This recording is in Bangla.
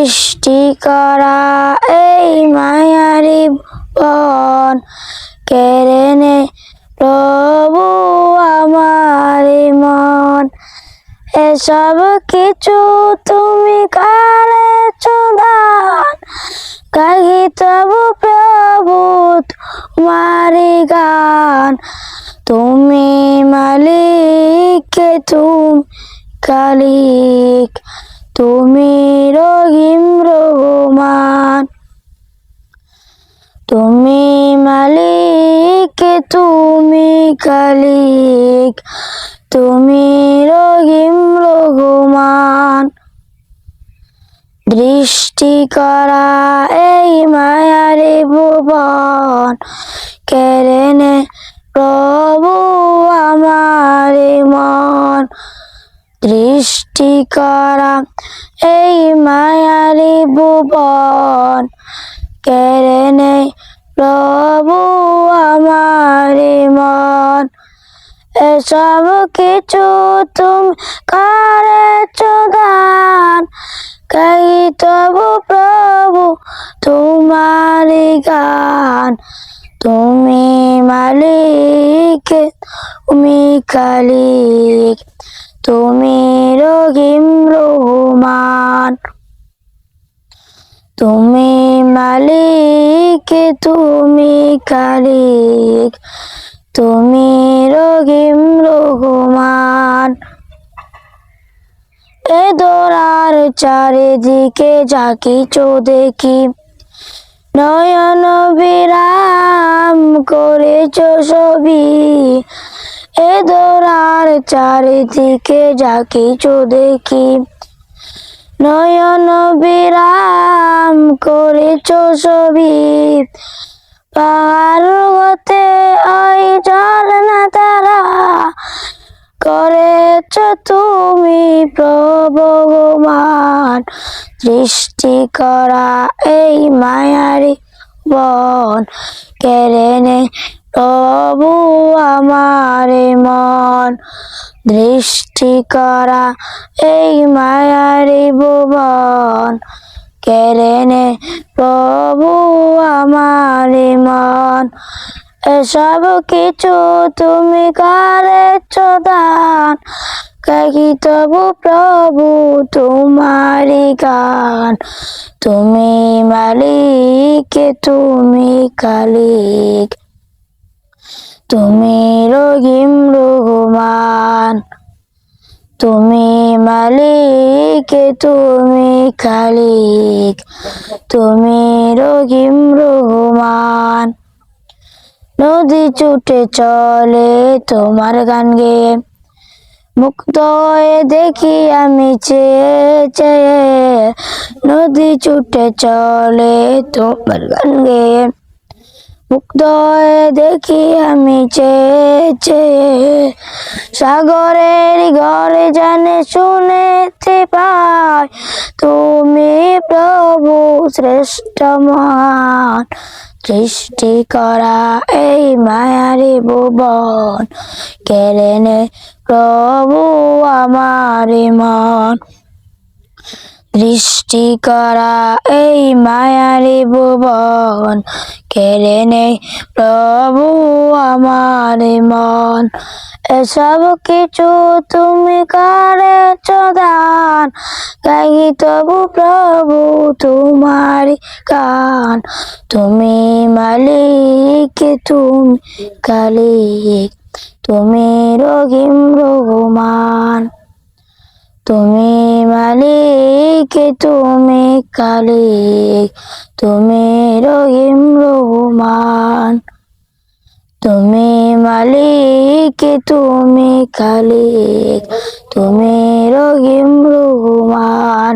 সৃষ্টি করা এই মায়ারি বন কেড়ে নে প্রভু আমার মন। এসব কিছু তুমি করেছ দান, গাই তবু প্রভু তোমারি গান। তুমি মালিক, তুমি খালিক, তুমি রহিম রহমান। তুমি মালিক, তুমি খালিক, তুমি রহিম রহমান। সৃষ্টি করা এই মায়ারি ভুবন কেড়ে নে প্রভু আমার মন। সৃষ্টি করা এই মায়ারি ভুবন কেড়ে নে প্রভু আমার মন। এসব কিছু তুমি করেছ দান, গাই তবু প্রভু তোমারি গান। তুমি মালিক, তুমি খালিক, তুমি রহিম রহমান। তুমি মালিক, তুমি খালিক, তুমি রহিম রহমান। এ দোরার চারিদিকে যা কিছু দেখি, নয়ন বিরাম করেছ ছবি। এ দোরার চারিদিকে যা কিছু দেখি, নয়ন বিরাম করেছ ছবি। পাহাড় হতে ওই ঝরনা তারা করেছ তুমি প্রভুমান। সৃষ্টি করা এই মায়ারি বন কেড়ে নে প্রভু আমার মন। সৃষ্টি করা এই মায়ারি ভুবন কেড়ে নে প্রভু আমার মন। এসব কিছু তুমি করেছ দান, গাই তবু প্রভু তোমারি গান। তুমি মালিক, তুমি খালিক, তুমি রহিম রহমান। তুমি মালিক, তুমি খালিক, তুমি রহিম রহমান। নদী ছুটে চলে তোমার গান গেয়ে, মুগ্ধ হয়ে দেখি আমি চেয়ে চেয়ে। নদী ছুটে চলে তোমার গান গেয়ে, মুগ্ধ হয়ে দেখি আমি চেয়ে চেয়ে। সাগরের ঘরে জানে শুনেতে পাই, তুমি প্রভু শ্রেষ্ঠ মহান। সৃষ্টি করা এই মায়ারি ভুবন কেড়ে নে প্রভু আমার মন। সৃষ্টি করা এই মায়ারি ভুবন কেড়ে নে প্রভু আমার মন। এসব কিছু তুমি করেছ দান, গাই তবু প্রভু তোমারি গান। তুমি মালিক, তুমি খালিক, তুমি রহিম রহমান। তুমি মালিক, তুমি খালিক, তুমি রহিম রহমান। তুমি মালিক, তুমি খালিক, তুমি রহিম রহমান।